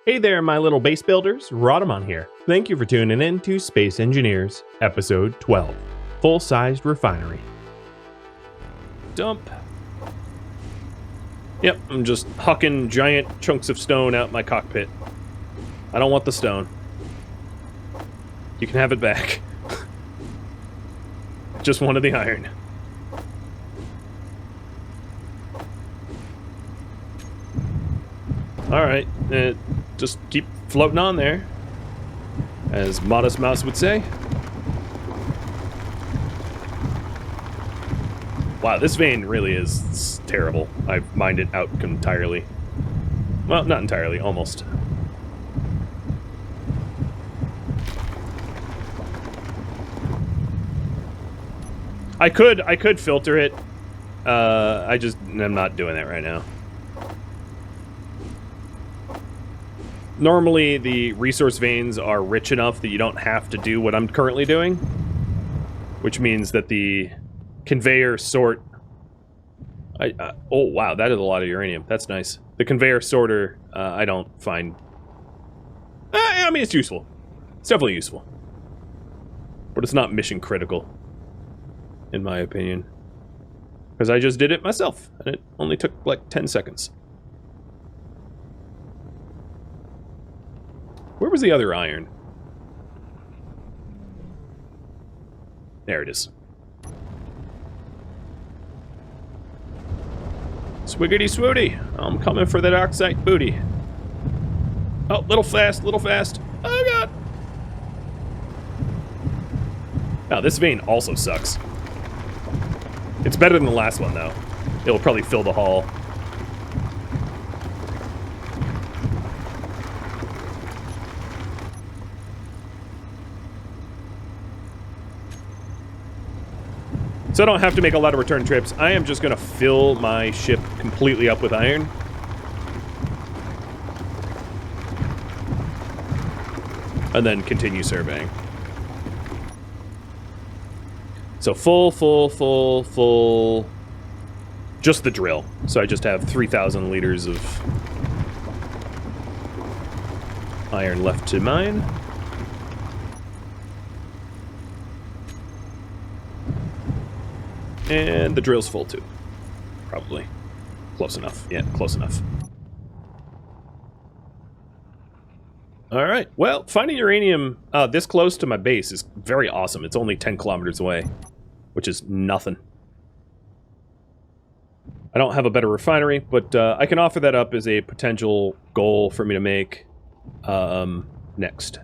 Hey there, my little base builders. Rhadamant here. Thank you for tuning in to Space Engineers, Episode 12, Full-Sized Refinery. Dump. Yep, I'm just hucking giant chunks of stone out my cockpit. I don't want the stone. You can have it back. Just wanted the iron. Alright, just keep floating on there, as Modest Mouse would say. Wow, this vein really is terrible. I've mined it out entirely. Well, not entirely, almost. I could filter it. I'm not doing that right now. Normally, the resource veins are rich enough that you don't have to do what I'm currently doing, which means that the conveyor sort... oh, wow, that is a lot of uranium. That's nice. The conveyor sorter, I don't find... I mean, it's useful. It's definitely useful. But it's not mission critical, in my opinion. Because I just did it myself, and it only took, like, 10 seconds. Where was the other iron? There it is. Swiggity swooty. I'm coming for that oxide booty. Oh, little fast, little fast. Oh, God. Now, this vein also sucks. It's better than the last one, though. It'll probably fill the hull. So I don't have to make a lot of return trips. I am just going to fill my ship completely up with iron. And then continue surveying. So full. Just the drill. So I just have 3,000 liters of iron left to mine. And the drill's full too. Probably. Close enough. Yeah, close enough. Alright, well, finding uranium this close to my base is very awesome. It's only 10 kilometers away, which is nothing. I don't have a better refinery, but I can offer that up as a potential goal for me to make next.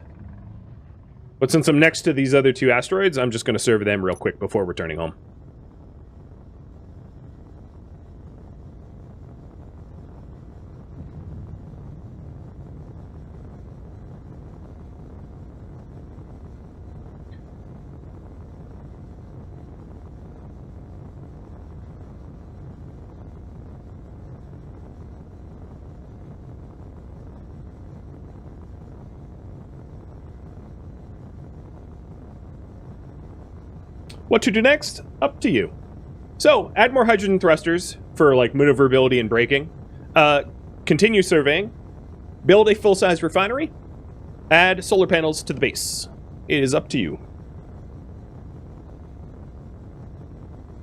But since I'm next to these other two asteroids, I'm just going to survey them real quick before returning home. What to do next? Up to you. So, add more hydrogen thrusters for, like, maneuverability and braking. Continue surveying. Build a full-size refinery. Add solar panels to the base. It is up to you.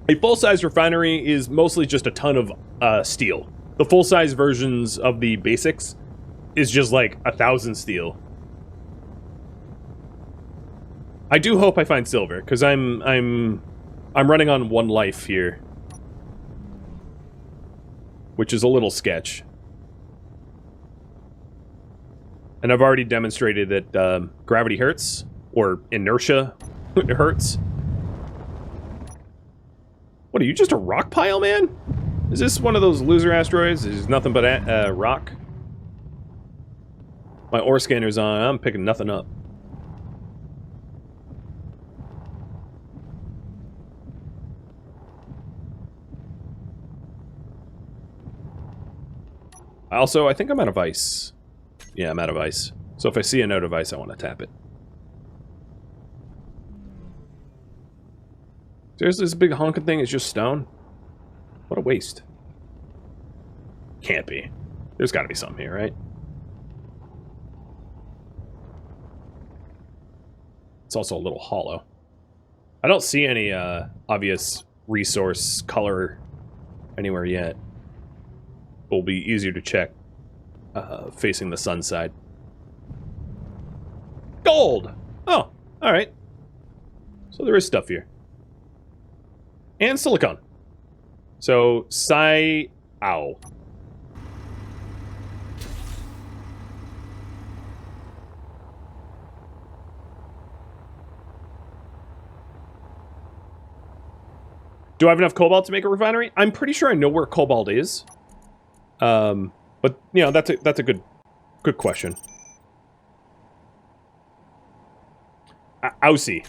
A full-size refinery is mostly just a ton of steel. The full-size versions of the basics is just, like, 1,000 steel. I do hope I find silver, because I'm running on 1 life here. Which is a little sketch. And I've already demonstrated that gravity hurts, or inertia hurts. What, are you just a rock pile, man? Is this one of those loser asteroids? There's nothing but rock? My ore scanner's on, I'm picking nothing up. Also, I think I'm out of ice. Yeah, I'm out of ice. So if I see a node of ice, I want to tap it. There's this big honking thing, it's just stone? What a waste. Can't be. There's gotta be something here, right? it's also a little hollow. I don't see any obvious resource color anywhere yet. It'll be easier to check facing the sun side. Gold! Oh, alright. So there is stuff here. And silicon. So, ow. Do I have enough cobalt to make a refinery? I'm pretty sure I know where cobalt is. But, you know, that's a good question. Aussie.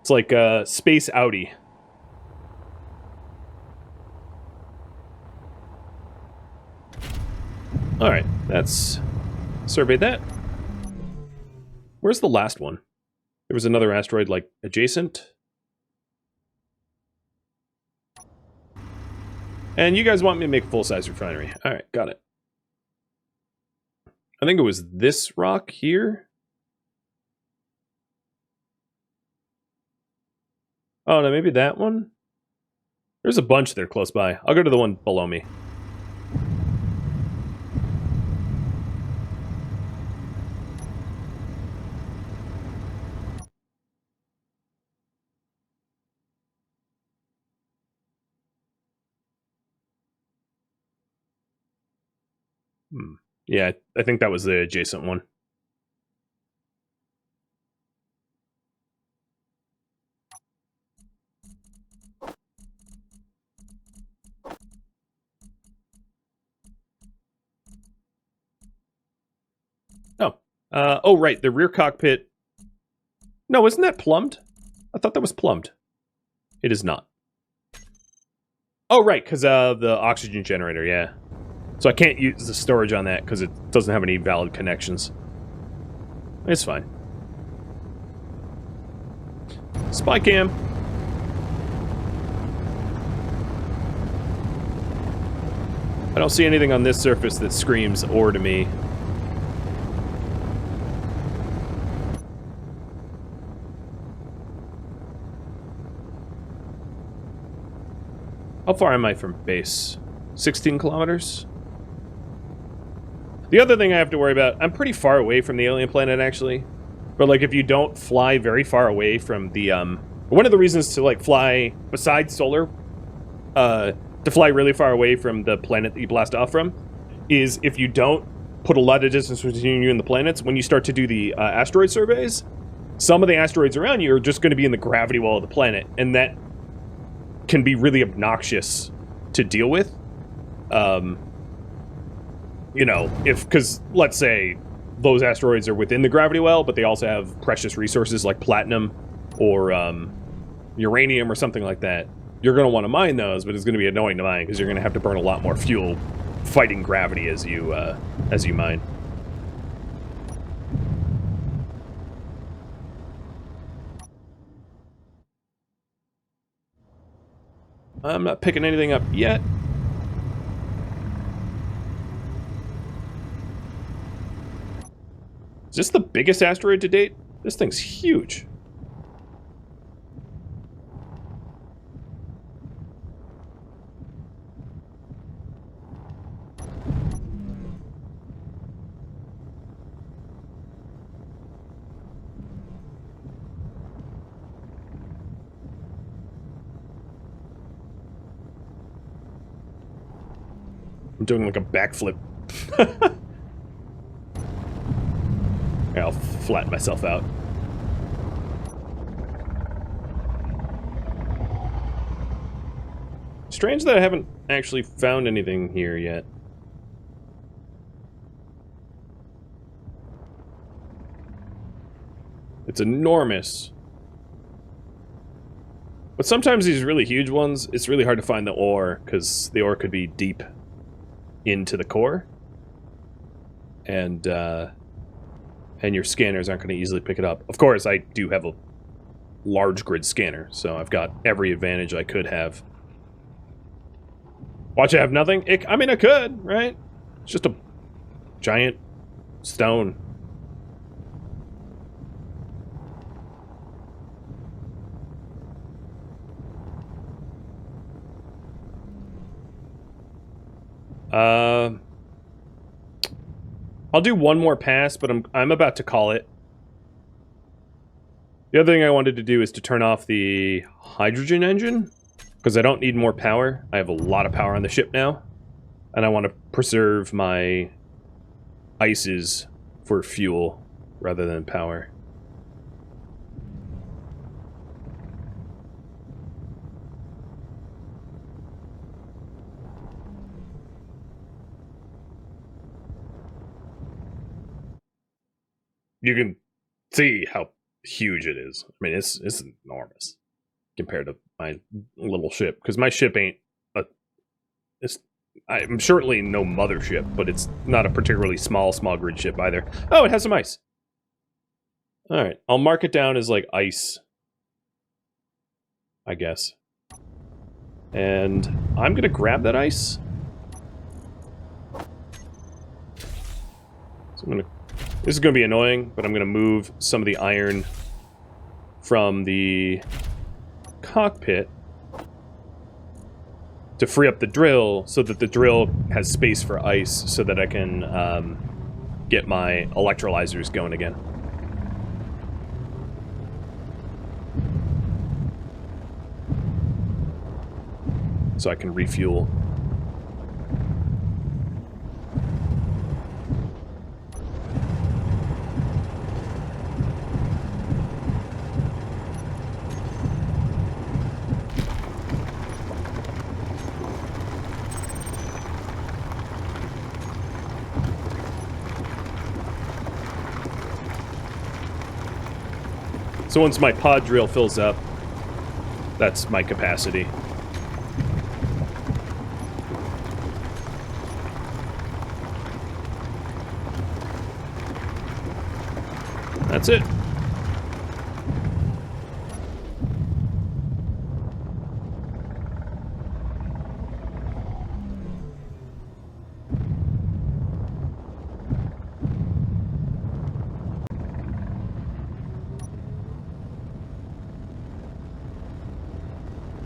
It's like, Space Audi. Alright, let's survey that. Where's the last one? There was another asteroid, like, adjacent. And you guys want me to make a full-size refinery. Alright, got it. I think it was this rock here. Oh, no, maybe that one? There's a bunch there close by. I'll go to the one below me. Yeah, I think that was the adjacent one. Oh, right, the rear cockpit. No, isn't that plumbed? I thought that was plumbed. It is not. Oh, right, because the oxygen generator, yeah. So I can't use the storage on that because it doesn't have any valid connections. It's fine. Spy cam. I don't see anything on this surface that screams ore to me. How far am I from base? 16 kilometers? The other thing I have to worry about, I'm pretty far away from the alien planet, actually. But, like, if you don't fly very far away from the, one of the reasons to, like, fly, besides solar, to fly really far away from the planet that you blast off from, is if you don't put a lot of distance between you and the planets, when you start to do the asteroid surveys, some of the asteroids around you are just going to be in the gravity well of the planet, and that can be really obnoxious to deal with. You know, because let's say those asteroids are within the gravity well, but they also have precious resources like platinum or uranium or something like that. You're going to want to mine those, but it's going to be annoying to mine because you're going to have to burn a lot more fuel fighting gravity as you mine. I'm not picking anything up yet. Is this the biggest asteroid to date? This thing's huge. I'm doing like a backflip. I'll flatten myself out. Strange that I haven't actually found anything here yet. It's enormous. But sometimes these really huge ones, it's really hard to find the ore, because the ore could be deep into the core. And your scanners aren't going to easily pick it up. Of course, I do have a large grid scanner, so I've got every advantage I could have. Watch, I have nothing? I mean, I could, right? It's just a giant stone. I'll do one more pass, but I'm about to call it. The other thing I wanted to do is to turn off the hydrogen engine, because I don't need more power. I have a lot of power on the ship now, and I want to preserve my ices for fuel rather than power. You can see how huge it is. I mean, it's enormous compared to my little ship, because my ship ain't a... I'm certainly no mothership, but it's not a particularly small grid ship either. Oh, it has some ice. Alright, I'll mark it down as, like, ice, I guess. And I'm gonna grab that ice. So I'm gonna... This is gonna be annoying, but I'm gonna move some of the iron from the cockpit to free up the drill, so that the drill has space for ice, so that I can get my electrolyzers going again. So I can refuel. So once my pod drill fills up, that's my capacity. That's it.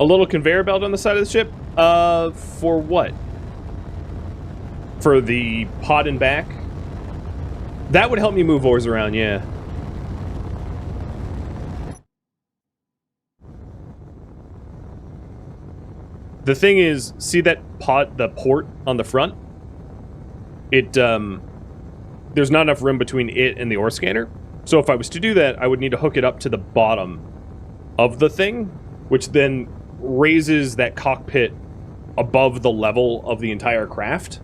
A little conveyor belt on the side of the ship? For what? For the pod and back? That would help me move ores around, yeah. The thing is, see that pod, the port on the front? It, there's not enough room between it and the ore scanner. So if I was to do that, I would need to hook it up to the bottom of the thing, which then raises that cockpit above the level of the entire craft.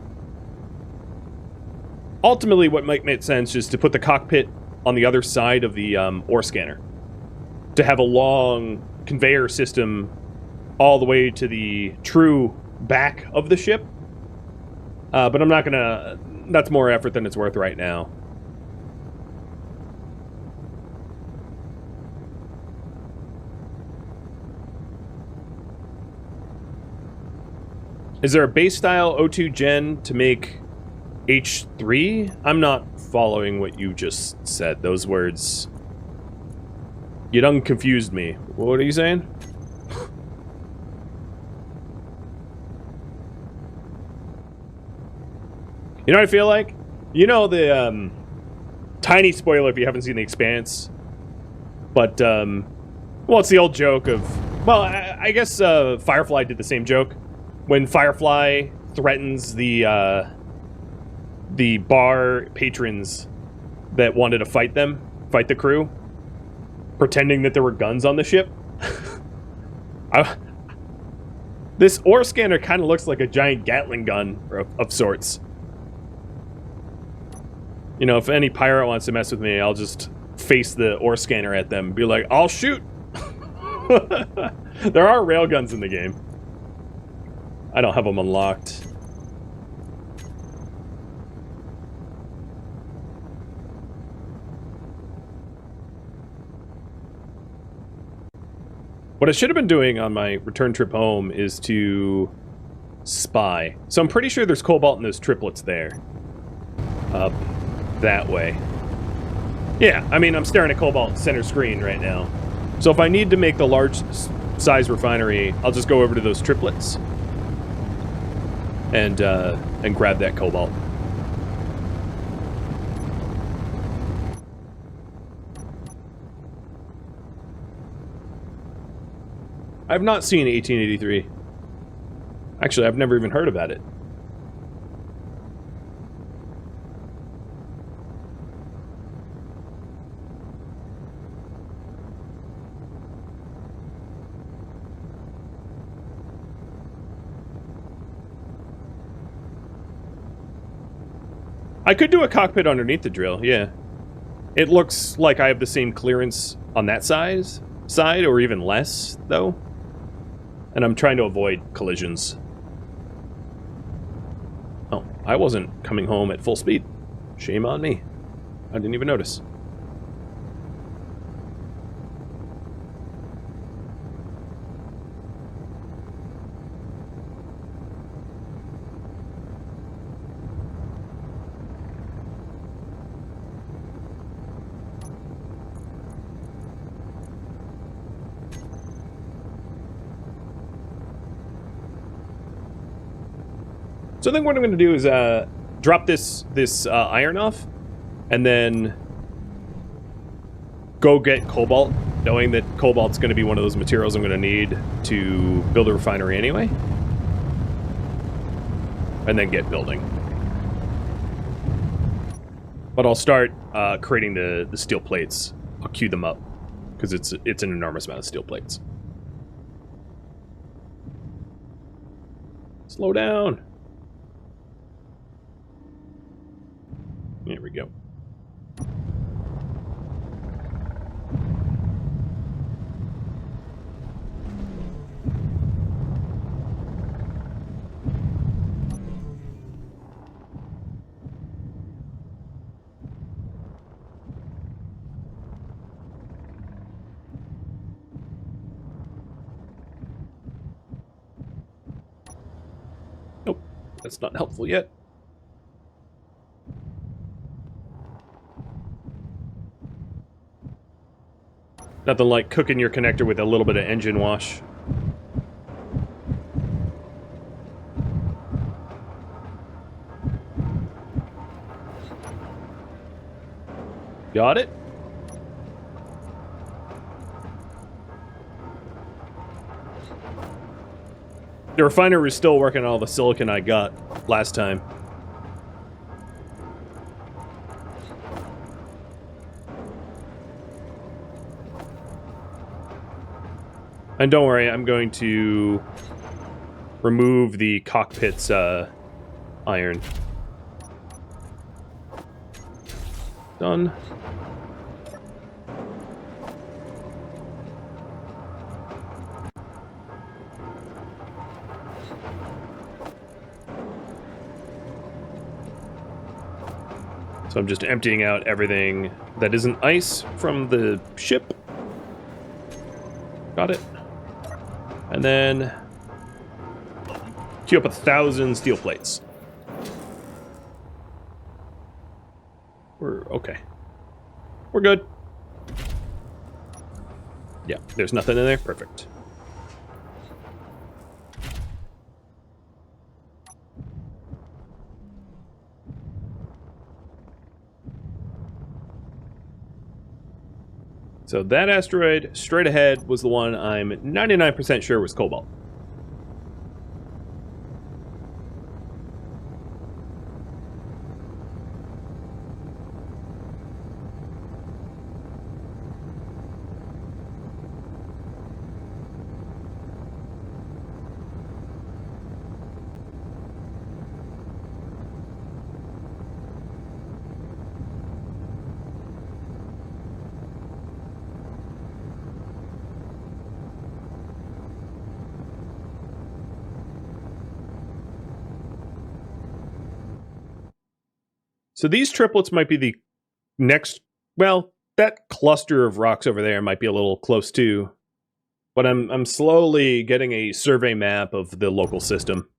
Ultimately, what might make sense is to put the cockpit on the other side of the ore scanner, to have a long conveyor system all the way to the true back of the ship. But I'm not gonna... That's more effort than it's worth right now. Is there a base style O2 gen to make H3? I'm not following what you just said. Those words... You done confused me. What are you saying? You know what I feel like? You know the, tiny spoiler if you haven't seen The Expanse. But, well, it's the old joke of... Well, I guess, Firefly did the same joke. When Firefly threatens the bar patrons that wanted to fight them, fight the crew, pretending that there were guns on the ship. This ore scanner kind of looks like a giant Gatling gun of sorts. You know, if any pirate wants to mess with me, I'll just face the ore scanner at them and be like, I'll shoot! There are railguns in the game. I don't have them unlocked. What I should have been doing on my return trip home is to spy. So I'm pretty sure there's cobalt in those triplets there. Up that way. Yeah, I mean, I'm staring at cobalt center screen right now. So if I need to make the large size refinery, I'll just go over to those triplets. and grab that cobalt. I've not seen 1883. Actually, I've never even heard about it. I could do a cockpit underneath the drill, yeah. It looks like I have the same clearance on that side, or even less, though. And I'm trying to avoid collisions. Oh, I wasn't coming home at full speed. Shame on me. I didn't even notice. So I think what I'm going to do is drop this iron off, and then go get cobalt, knowing that cobalt's going to be one of those materials I'm going to need to build a refinery anyway. And then get building. But I'll start creating the steel plates. I'll queue them up, because it's an enormous amount of steel plates. Slow down. There we go. Nope, that's not helpful yet. Nothing like cooking your connector with a little bit of engine wash. Got it? The refinery is still working on all the silicon I got last time. And don't worry, I'm going to remove the cockpit's iron. Done. So I'm just emptying out everything that isn't ice from the ship. Got it. And then queue up 1,000 steel plates. We're okay. We're good. Yeah, there's nothing in there. Perfect. So that asteroid straight ahead was the one I'm 99% sure was cobalt. So these triplets might be the next, well, that cluster of rocks over there might be a little close too. But I'm slowly getting a survey map of the local system.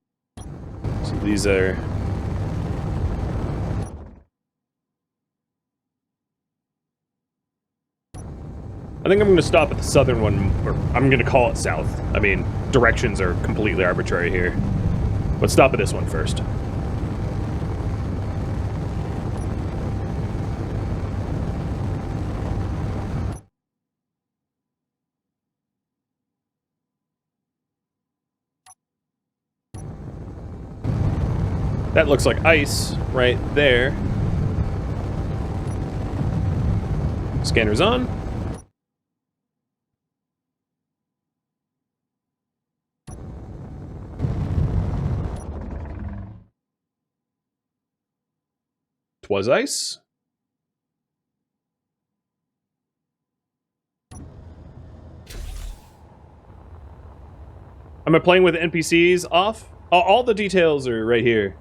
So these are... I think I'm going to stop at the southern one, or I'm going to call it south. I mean, directions are completely arbitrary here. Let's stop at this one first. That looks like ice right there. Scanner's on. Twas ice. Am I playing with NPCs off? All the details are right here.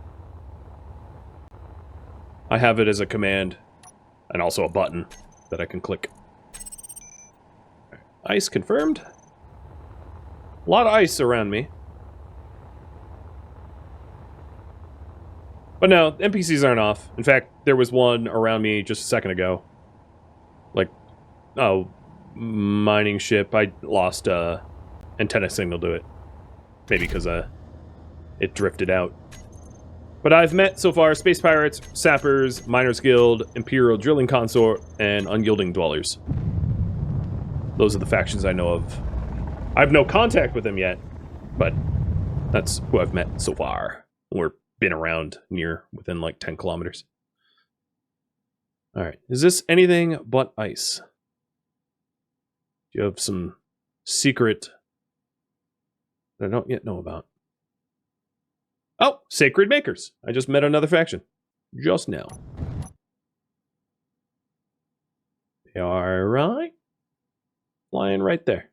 I have it as a command, and also a button that I can click. Ice confirmed. A lot of ice around me. But no, NPCs aren't off. In fact, there was one around me just a second ago. Like, oh, mining ship. I lost antenna signal to it. Maybe because it drifted out. But I've met, so far, Space Pirates, Sappers, Miners Guild, Imperial Drilling Consort, and Unyielding Dwellers. Those are the factions I know of. I have no contact with them yet, but that's who I've met so far. Or been around near, within like 10 kilometers. Alright, is this anything but ice? Do you have some secret that I don't yet know about? Oh, Sacred Makers. I just met another faction. Just now. They are right. Flying right there.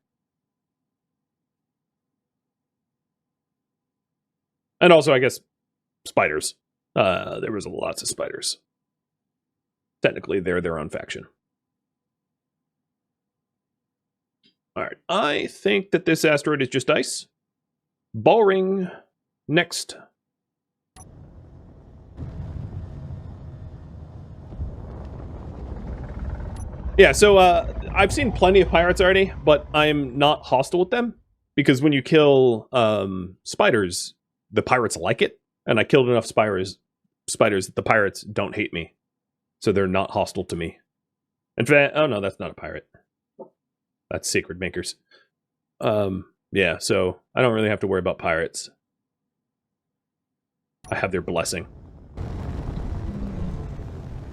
And also, I guess, spiders. There was lots of spiders. Technically, they're their own faction. Alright, I think that this asteroid is just ice. Boring. Next. Yeah, so I've seen plenty of pirates already, but I'm not hostile with them. Because when you kill spiders, the pirates like it. And I killed enough spiders that the pirates don't hate me. So they're not hostile to me. In fact, oh no, that's not a pirate. That's Sacred Makers. Yeah, so I don't really have to worry about pirates. I have their blessing.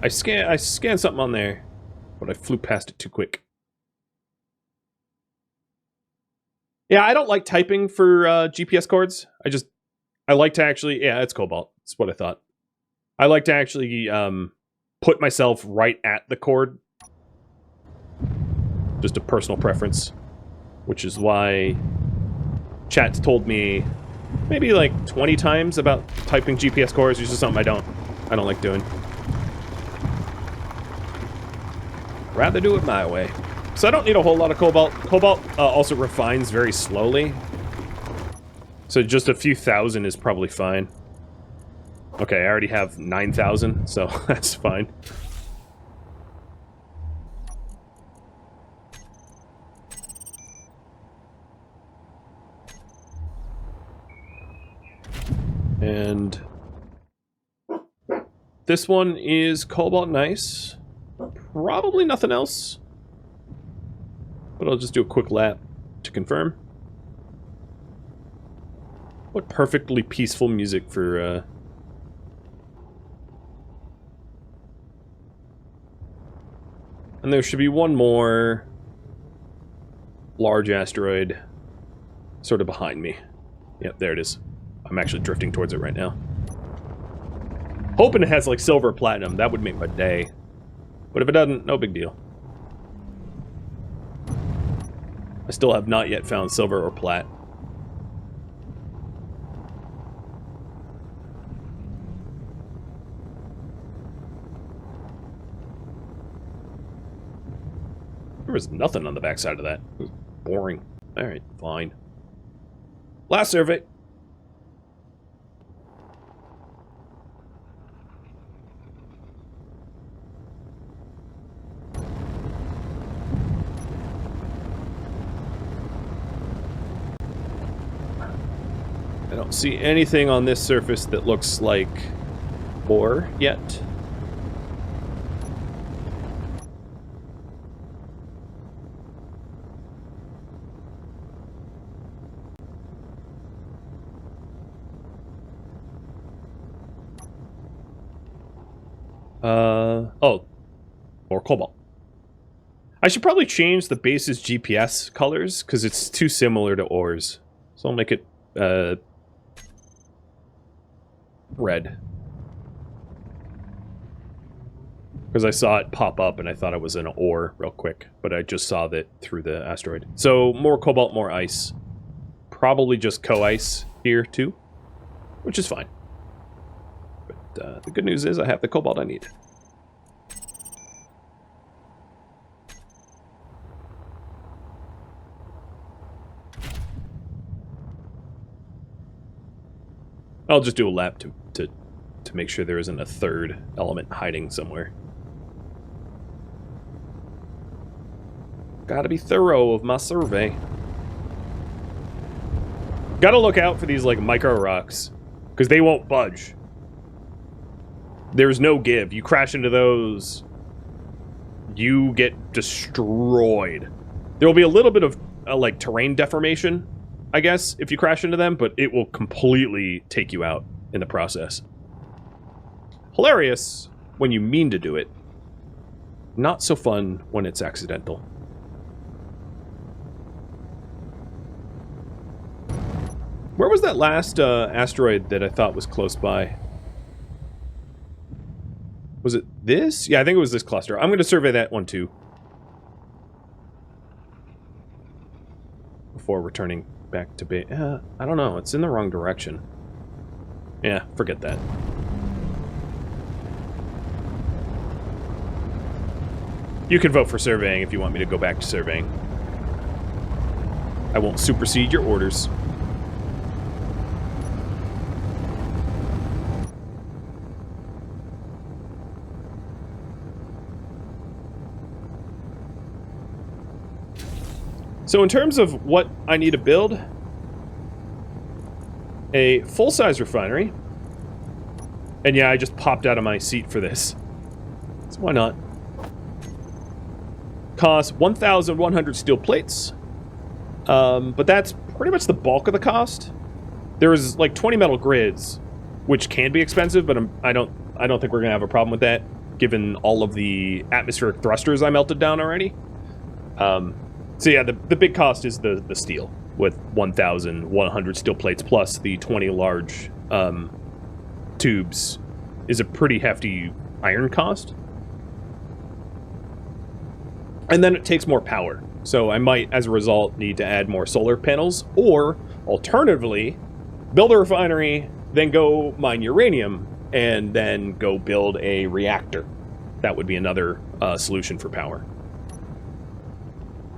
I scanned something on there, but I flew past it too quick. Yeah, I don't like typing for GPS coords. I like to actually, yeah, it's Cobalt. That's what I thought. I like to actually put myself right at the chord. Just a personal preference, which is why chat's told me maybe like 20 times about typing GPS coords. It's just something I don't like doing. Rather do it my way. So I don't need a whole lot of Cobalt. Cobalt also refines very slowly. So just a few thousand is probably fine. Okay, I already have 9,000, so that's fine. And this one is Cobalt Nice. Probably nothing else. But I'll just do a quick lap to confirm. What perfectly peaceful music for and there should be one more large asteroid sort of behind me. Yep, there it is. I'm actually drifting towards it right now. Hoping it has like silver or platinum. That would make my day. But if it doesn't, no big deal. I still have not yet found silver or plat. There was nothing on the backside of that. It was boring. Alright, fine. Last survey. I don't see anything on this surface that looks like ore yet. Oh, more cobalt. I should probably change the base's GPS colors, because it's too similar to ores. So I'll make it, red. Because I saw it pop up and I thought it was an ore real quick, but I just saw that through the asteroid. So, more cobalt, more ice. Probably just co-ice here, too, which is fine. But the good news is I have the cobalt I need. I'll just do a lap to make sure there isn't a third element hiding somewhere. Gotta be thorough of my survey. Gotta look out for these, like, micro rocks, because they won't budge. There's no give. You crash into those, you get destroyed. There will be a little bit of, like, terrain deformation, I guess, if you crash into them, but it will completely take you out in the process. Hilarious when you mean to do it. Not so fun when it's accidental. Where was that last asteroid that I thought was close by? Was it this? Yeah, I think it was this cluster. I'm going to survey that one too. Before returning back to base. I don't know. It's in the wrong direction. Yeah, forget that. You can vote for surveying if you want me to go back to surveying. I won't supersede your orders. So in terms of what I need to build, a full-size refinery. And yeah, I just popped out of my seat for this. So why not? Costs 1,100 steel plates. But that's pretty much the bulk of the cost. There's like 20 metal grids, which can be expensive, but I don't think we're gonna have a problem with that, given all of the atmospheric thrusters I melted down already. So yeah, the big cost is the steel, with 1,100 steel plates plus the 20 large tubes is a pretty hefty iron cost. And then it takes more power. So I might, as a result, need to add more solar panels, or alternatively, build a refinery, then go mine uranium, and then go build a reactor. That would be another solution for power.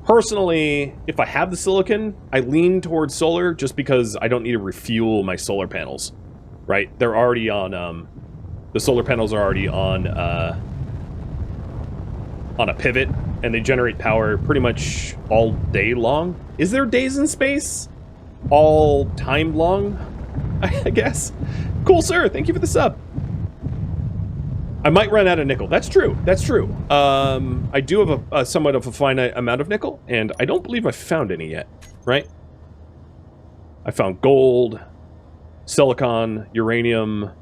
Personally, if I have the silicon, I lean towards solar just because I don't need to refuel my solar panels, right? They're already on, the solar panels are already on a pivot, and they generate power pretty much all day long. Is there days in space? All time long, I guess? Cool, sir. Thank you for the sub. I might run out of nickel. That's true. That's true. I do have a somewhat of a finite amount of nickel, and I don't believe I found any yet, right? I found gold, silicon, uranium, a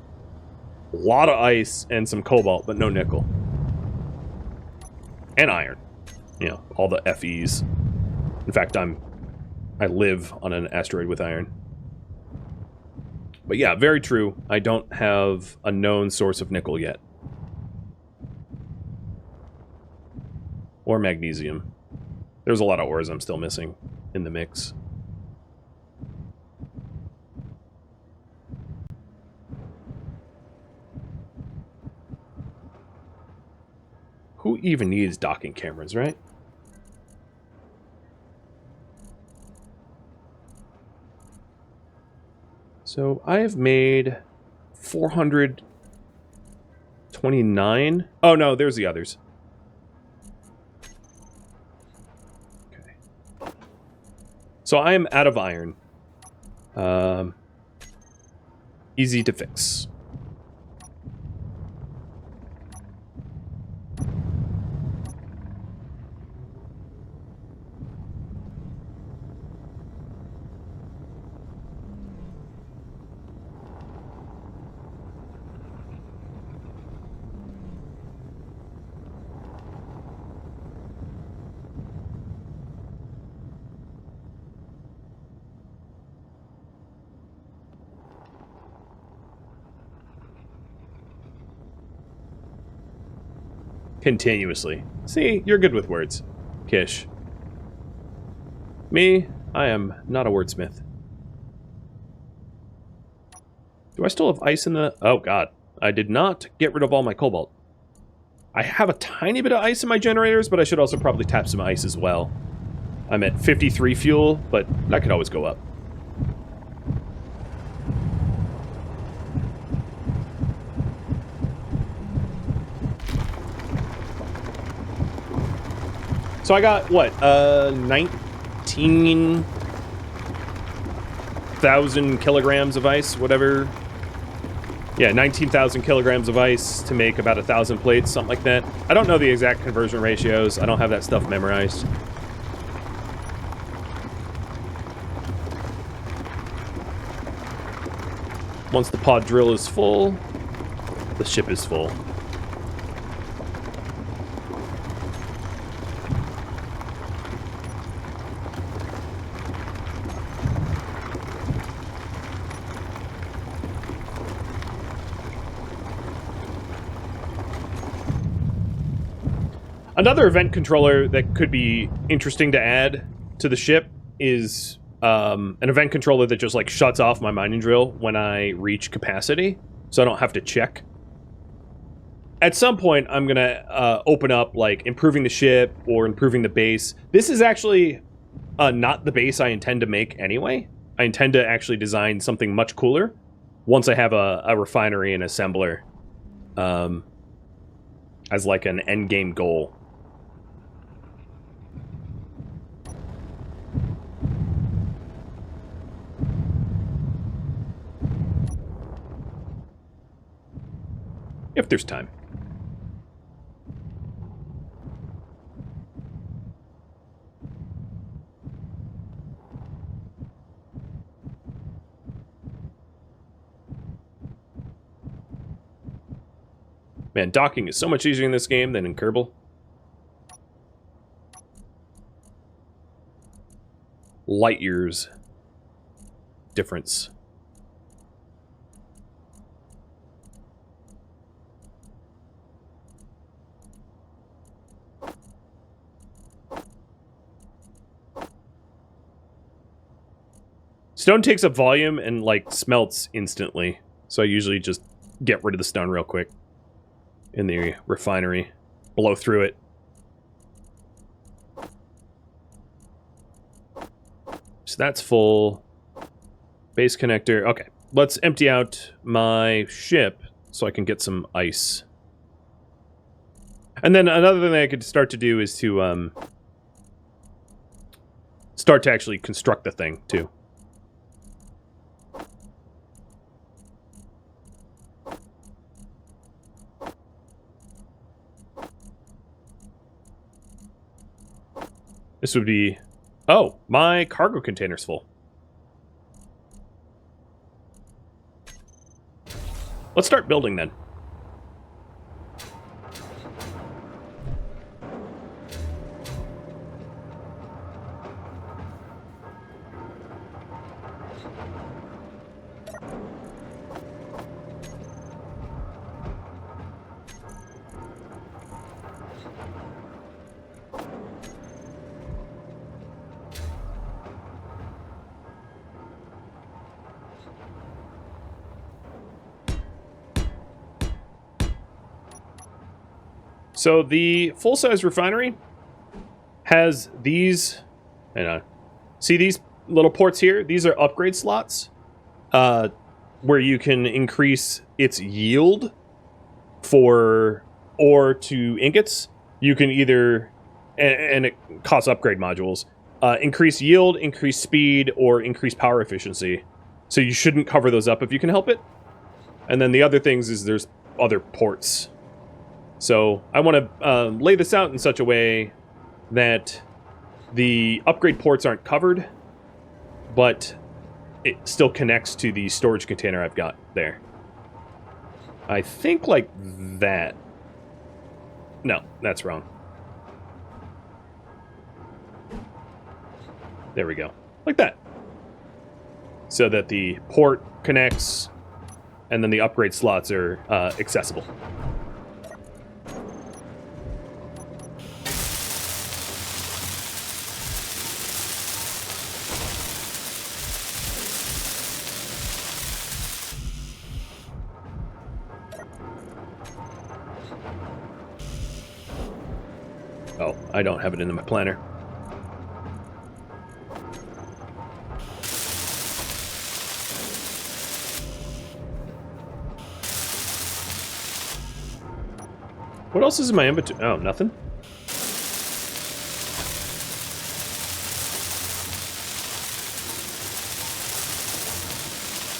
lot of ice, and some cobalt, but no nickel. And iron. You know, all the FEs. In fact, I live on an asteroid with iron. But yeah, very true. I don't have a known source of nickel yet. Or magnesium. There's a lot of ores I'm still missing in the mix. Who even needs docking cameras, right? So I have made 429. Oh no, there's the others. Okay. So I am out of iron. Easy to fix. Continuously. See, you're good with words, Kish. Me, I am not a wordsmith. Do I still have ice in the... Oh, God. I did not get rid of all my cobalt. I have a tiny bit of ice in my generators, but I should also probably tap some ice as well. I'm at 53 fuel, but that could always go up. So I got, what, 19,000 kilograms of ice, whatever. Yeah, 19,000 kilograms of ice to make about 1,000 plates, something like that. I don't know the exact conversion ratios. I don't have that stuff memorized. Once the pod drill is full, the ship is full. Another event controller that could be interesting to add to the ship is an event controller that just like shuts off my mining drill when I reach capacity, so I don't have to check. At some point, I'm gonna open up like improving the ship or improving the base. This is actually not the base I intend to make anyway. I intend to actually design something much cooler once I have a refinery and assembler as like an end game goal. If there's time. Man, docking is so much easier in this game than in Kerbal. Light years difference. Stone takes up volume and, like, smelts instantly. So I usually just get rid of the stone real quick in the refinery. Blow through it. So that's full. Base connector. Okay, let's empty out my ship so I can get some ice. And then another thing I could start to do is to start to actually construct the thing, too. This would be... Oh, my cargo container's full. Let's start building then. So the full-size refinery has these, hang on, see these little ports here? These are upgrade slots where you can increase its yield for ore to ingots. You can either, and it costs upgrade modules, increase yield, increase speed, or increase power efficiency. So you shouldn't cover those up if you can help it. And then the other things is there's other ports. So I want to lay this out in such a way that the upgrade ports aren't covered, but it still connects to the storage container I've got there. I think like that. No, that's wrong. There we go. Like that. So that the port connects, and then the upgrade slots are accessible. Oh, I don't have it in my planner. What else is in my inventory? Oh, nothing?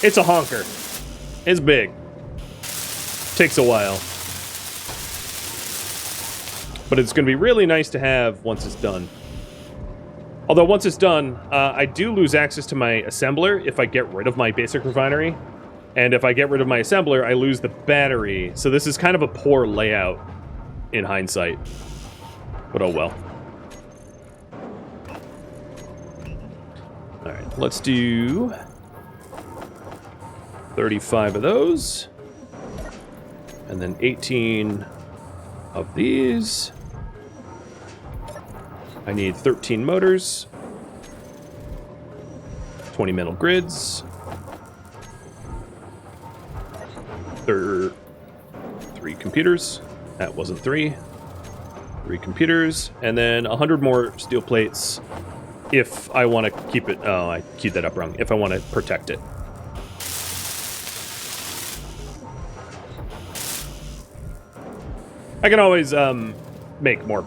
It's a honker. It's big. Takes a while. But it's going to be really nice to have once it's done. Although once it's done, I do lose access to my assembler if I get rid of my basic refinery. And if I get rid of my assembler, I lose the battery. So this is kind of a poor layout in hindsight. But oh well. Alright, let's do 35 of those. And then 18 of these. I need 13 motors. 20 metal grids. 3 computers. That wasn't 3. 3 computers. And then 100 more steel plates if I want to keep it... Oh, I keyed that up wrong. If I want to protect it. I can always make more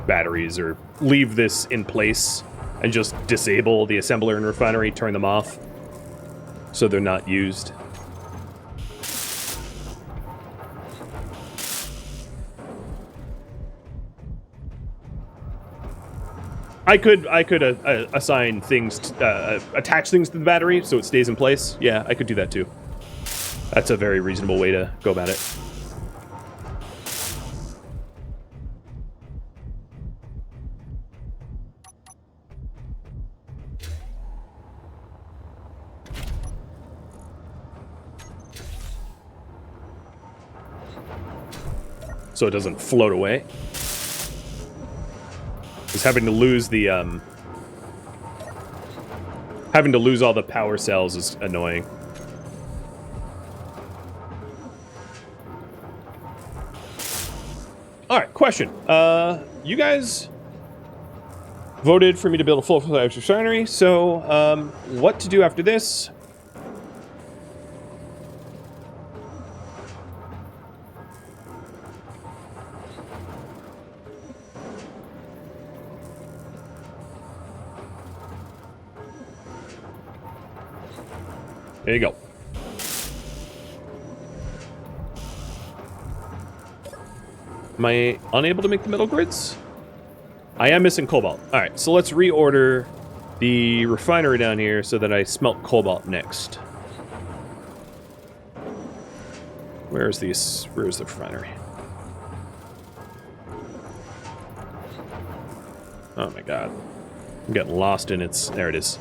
batteries or leave this in place and just disable the assembler and refinery, turn them off so they're not used. I could assign things, attach things to the battery so it stays in place. Yeah, I could do that too. That's a very reasonable way to go about it. So it doesn't float away. Because having to lose the having to lose all the power cells is annoying. All right, question. You guys voted for me to build a full-fledged refinery, so what to do after this? There you go. Am I unable to make the metal grids? I am missing cobalt. All right, so let's reorder the refinery down here so that I smelt cobalt next. Where's the refinery? Oh my god. I'm getting lost in its... There it is.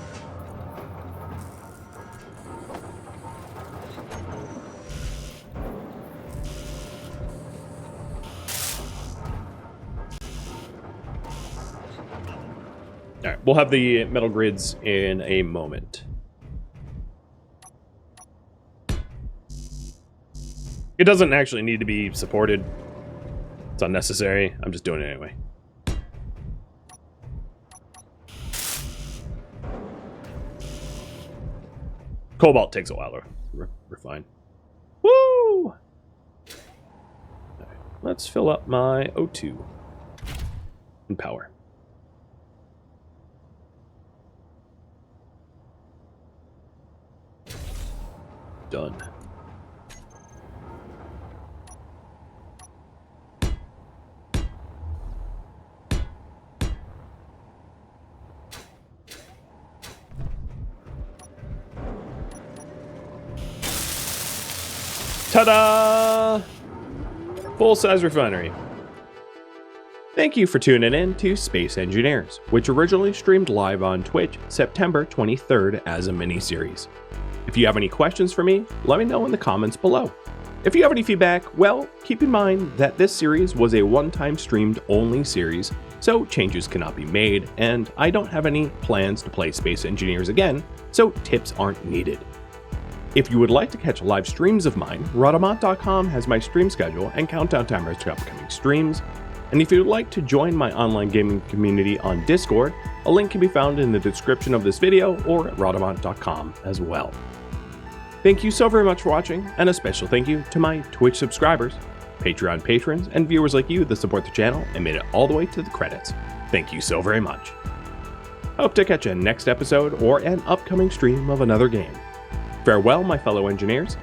Alright, we'll have the metal grids in a moment. It doesn't actually need to be supported. It's unnecessary. I'm just doing it anyway. Cobalt takes a while to refine. Woo! Alright, let's fill up my O2 and power. Done. Ta-da! Full-size refinery. Thank you for tuning in to Space Engineers, which originally streamed live on Twitch September 23rd as a mini-series. If you have any questions for me, let me know in the comments below. If you have any feedback, well, keep in mind that this series was a one-time streamed only series, so changes cannot be made, and I don't have any plans to play Space Engineers again, so tips aren't needed. If you would like to catch live streams of mine, Rhadamant.com has my stream schedule and countdown timers to upcoming streams. And if you would like to join my online gaming community on Discord, a link can be found in the description of this video or at Rhadamant.com as well. Thank you so very much for watching, and a special thank you to my Twitch subscribers, Patreon patrons, and viewers like you that support the channel and made it all the way to the credits. Thank you so very much. Hope to catch you next episode or an upcoming stream of another game. Farewell, my fellow engineers,